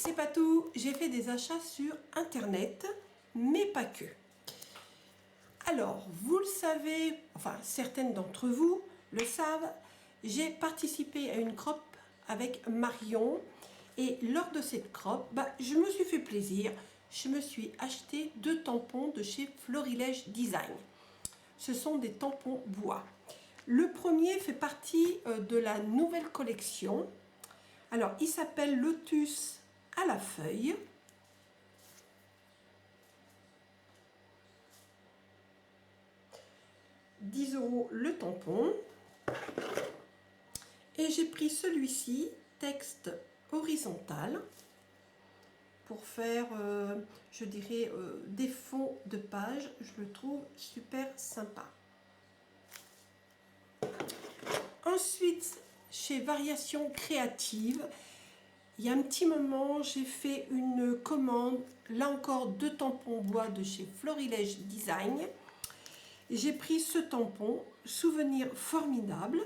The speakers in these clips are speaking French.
c'est pas tout, j'ai fait des achats sur internet, mais pas que. Alors, vous le savez, enfin certaines d'entre vous le savent, j'ai participé à une crop avec Marion et lors de cette crop, je me suis fait plaisir, je me suis acheté 2 tampons de chez Florilège Design. Ce sont des tampons bois. Le premier fait partie de la nouvelle collection. Alors, il s'appelle Lotus à la feuille. €10 le tampon. Et j'ai pris celui-ci, texte horizontal, pour faire, je dirais, des fonds de page. Je le trouve super sympa. Ensuite, chez Variations Créatives, il y a un petit moment, j'ai fait une commande, là encore 2 tampons bois de chez Florilège Design. J'ai pris ce tampon, souvenir formidable.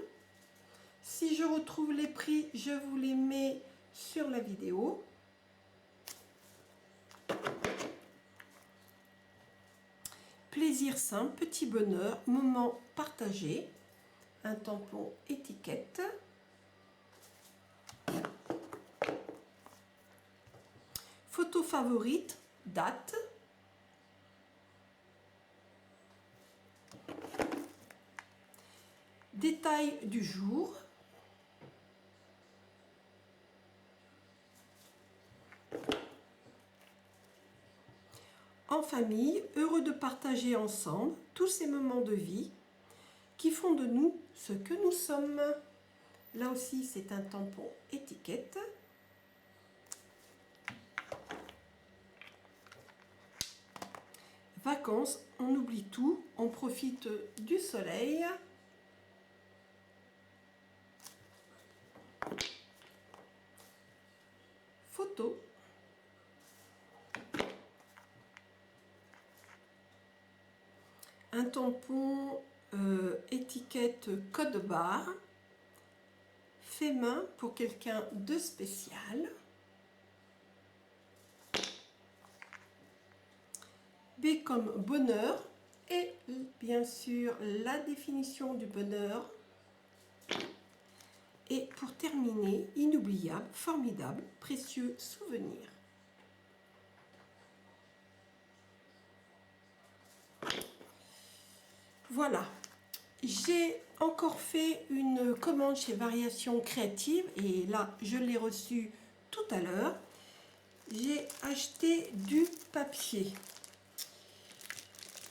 Si je retrouve les prix, je vous les mets sur la vidéo. Plaisir simple, petit bonheur, moment partagé. Un tampon étiquette. Photo favorite, date. Détail du jour. En famille, heureux de partager ensemble tous ces moments de vie qui font de nous ce que nous sommes. Là aussi, c'est un tampon étiquette. Vacances, on oublie tout, on profite du soleil. Photo. Un tampon étiquette code barre, fait main pour quelqu'un de spécial. B comme bonheur et bien sûr la définition du bonheur. Et pour terminer, inoubliable, formidable, précieux souvenir. Voilà, j'ai encore fait une commande chez Variations Créatives et là je l'ai reçue tout à l'heure. J'ai acheté du papier.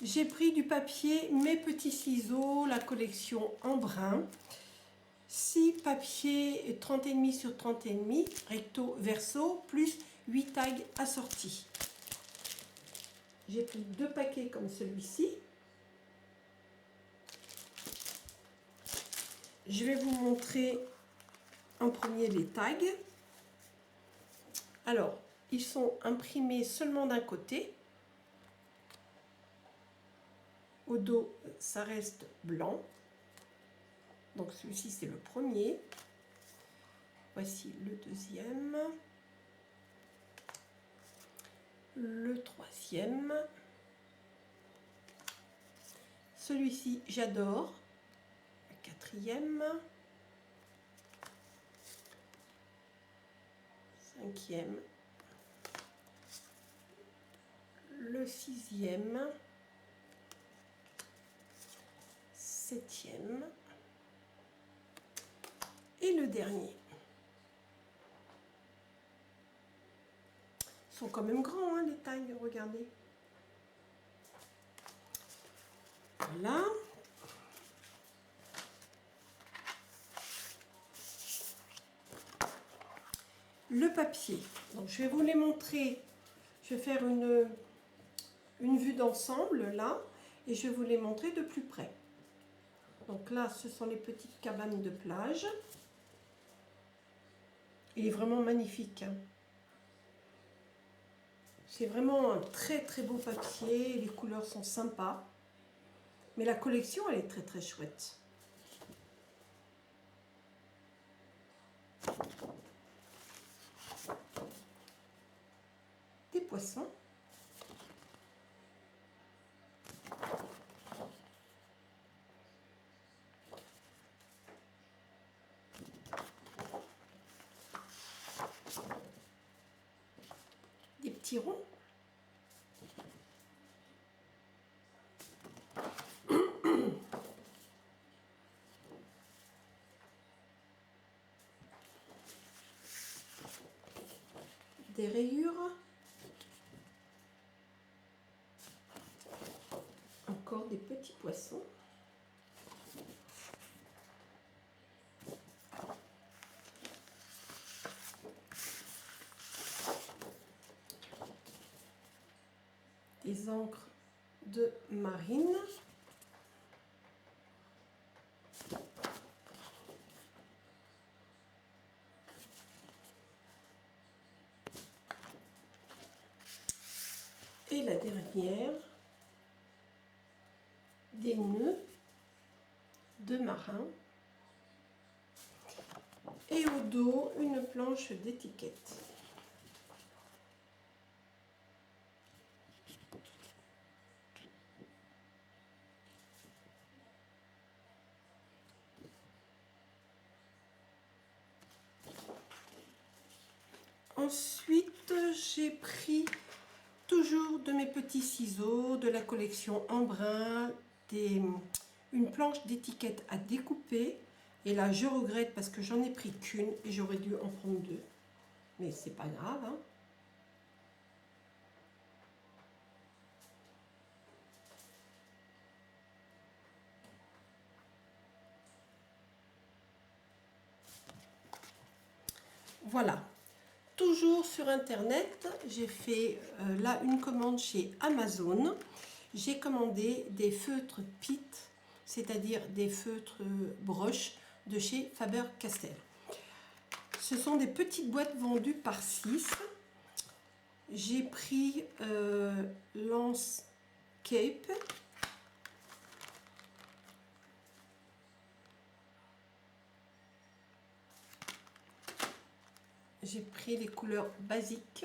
J'ai pris du papier, mes petits ciseaux, la collection en brun. 6 papiers 30,5 sur 30,5, recto verso, plus 8 tags assortis. J'ai pris 2 paquets comme celui-ci. Je vais vous montrer en premier les tags. Alors, ils sont imprimés seulement d'un côté. Au dos, ça reste blanc. Donc celui-ci, c'est le premier. Voici le deuxième. Le troisième. Celui-ci, j'adore. Le quatrième. Cinquième. Le sixième. Septième. Et le dernier. Ils sont quand même grands, hein, les tags, regardez. Voilà. Le papier. Donc, je vais vous les montrer. Je vais faire une vue d'ensemble, là. Et je vais vous les montrer de plus près. Donc là, ce sont les petites cabanes de plage. Il est vraiment magnifique. Hein. C'est vraiment un très très beau papier. Les couleurs sont sympas. Mais la collection, elle est très très chouette. poissons. Des petits ronds. Des rayures. Encore des petits poissons. Des encres de marine. Et la dernière, des nœuds de marin. Et au dos, une planche d'étiquette. Ensuite, j'ai pris toujours de mes petits ciseaux de la collection Embrun, une planche d'étiquette à découper. Et là, je regrette parce que j'en ai pris qu'une et j'aurais dû en prendre deux. Mais c'est pas grave, hein. Voilà. Toujours sur internet, j'ai fait là une commande chez Amazon. J'ai commandé des feutres Pitt, c'est-à-dire des feutres broches de chez Faber-Castell. Ce sont des petites boîtes vendues par 6. J'ai pris Landscape. J'ai pris les couleurs basiques.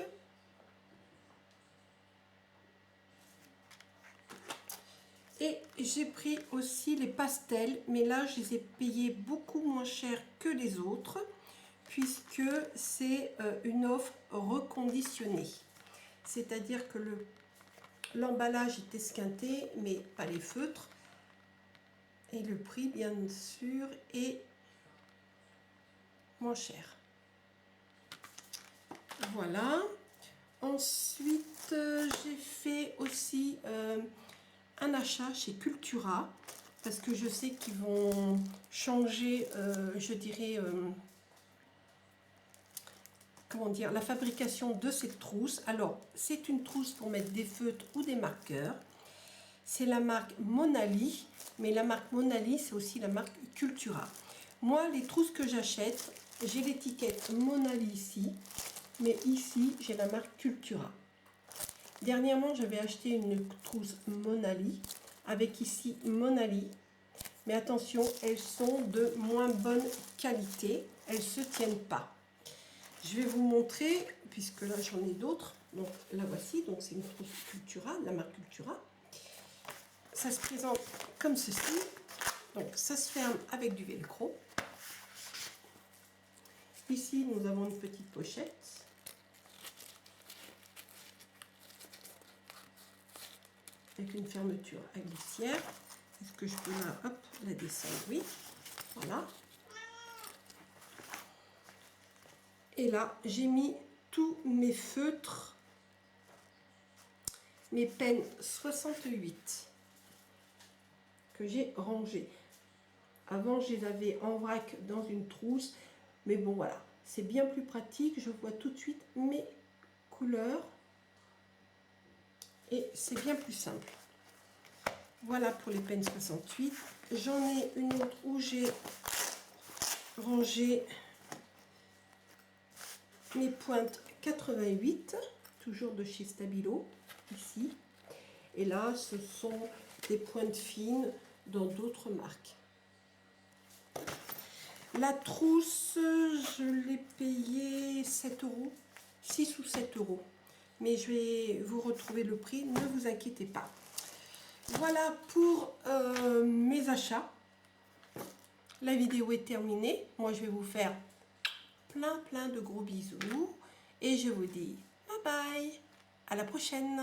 Et j'ai pris aussi les pastels, mais là je les ai payés beaucoup moins cher que les autres, puisque c'est une offre reconditionnée. C'est-à-dire que l'emballage est esquinté, mais pas les feutres. Et le prix, bien sûr, est moins cher. Voilà. Ensuite, j'ai fait aussi un achat chez Cultura, parce que je sais qu'ils vont changer, je dirais, comment dire, la fabrication de cette trousse. Alors, c'est une trousse pour mettre des feutres ou des marqueurs. C'est la marque Monali, mais la marque Monali, c'est aussi la marque Cultura. Moi, les trousses que j'achète, j'ai l'étiquette Monali ici, mais ici, j'ai la marque Cultura. Dernièrement, j'avais acheté une trousse Monali, avec ici Monali. Mais attention, elles sont de moins bonne qualité, elles ne se tiennent pas. Je vais vous montrer, puisque là j'en ai d'autres. Donc la voici, donc c'est une trousse Cultura, la marque Cultura. Ça se présente comme ceci. Donc ça se ferme avec du velcro. Ici, nous avons une petite pochette. Avec une fermeture à glissière. Est-ce que je peux là, hop, la descendre? Oui. Voilà. Et là, j'ai mis tous mes feutres, mes pennes 68 que j'ai rangées. Avant, je les avais en vrac dans une trousse. Mais bon, voilà. C'est bien plus pratique. Je vois tout de suite mes couleurs. Et c'est bien plus simple. Voilà pour les pennes 68. J'en ai une autre où j'ai rangé mes pointes 88, toujours de chez Stabilo, ici. Et là, ce sont des pointes fines dans d'autres marques. La trousse, je l'ai payée 7 €, 6 ou 7 €. mais je vais vous retrouver le prix, ne vous inquiétez pas. Voilà pour mes achats. La vidéo est terminée. Moi, je vais vous faire plein de gros bisous. Et je vous dis bye bye. À la prochaine.